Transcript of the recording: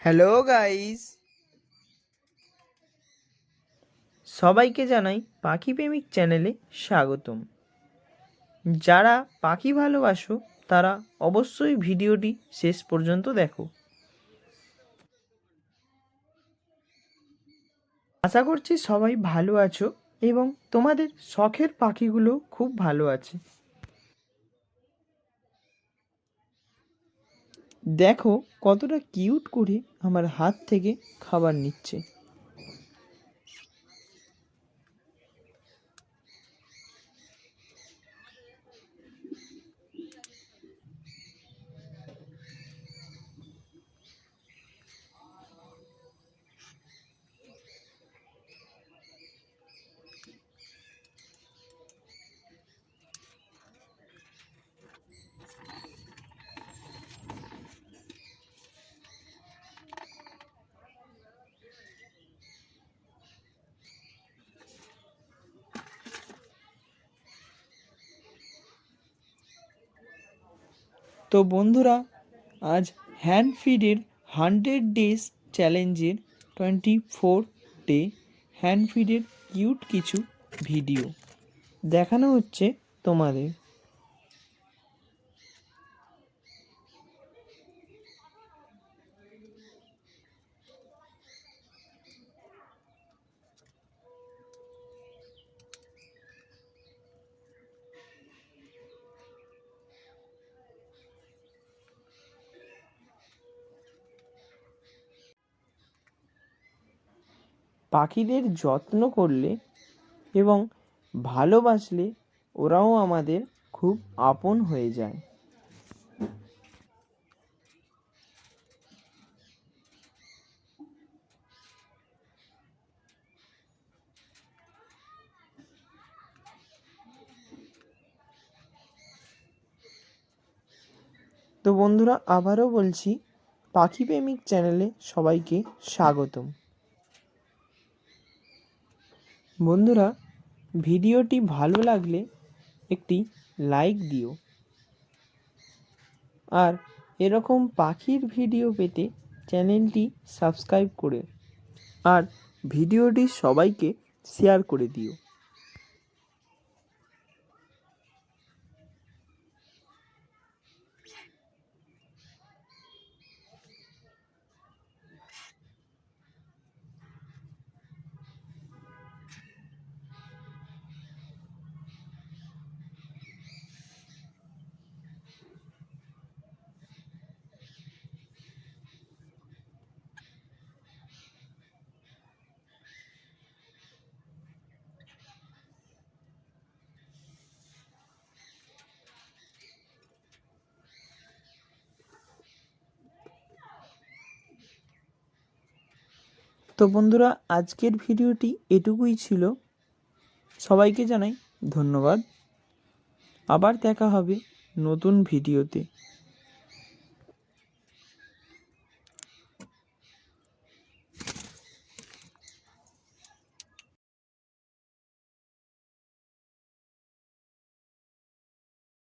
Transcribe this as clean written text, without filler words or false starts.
Hello guys, সবাইকে জানাই পাখি প্রেমিক চ্যানেলে স্বাগতম। যারা পাখি ভালোবাসো তারা অবশ্যই ভিডিওটি শেষ পর্যন্ত দেখো। আশা করছি সবাই ভালো আছো এবং তোমাদের শখের পাখিগুলো খুব ভালো আছে। দেখো কতটা কিউট করে আমার হাত থেকে খাবার নিচ্ছে। তো বন্ধুরা, আজ হ্যান্ড ফিডের 100 ডেজ চ্যালেঞ্জের 24 ডে হ্যান্ড ফিডের কিউট কিছু ভিডিও দেখানো হচ্ছে তোমাদের। পাখিদের যত্ন করলে এবং ভালোবাসলে ওরাও আমাদের খুব আপন হয়ে যায়। তো বন্ধুরা, আবারও বলছি, পাখি প্রেমিক চ্যানেলে সবাইকে স্বাগতম। বন্ধুরা, ভিডিওটি ভালো লাগলে একটি লাইক দিও, আর এরকম পাখির ভিডিও পেতে চ্যানেলটি সাবস্ক্রাইব করে আর ভিডিওটি সবাইকে শেয়ার করে দিও। তো বন্ধুরা, আজকের ভিডিওটি এটুকুই ছিল। সবাইকে জানাই ধন্যবাদ। আবার দেখা হবে নতুন ভিডিওতে।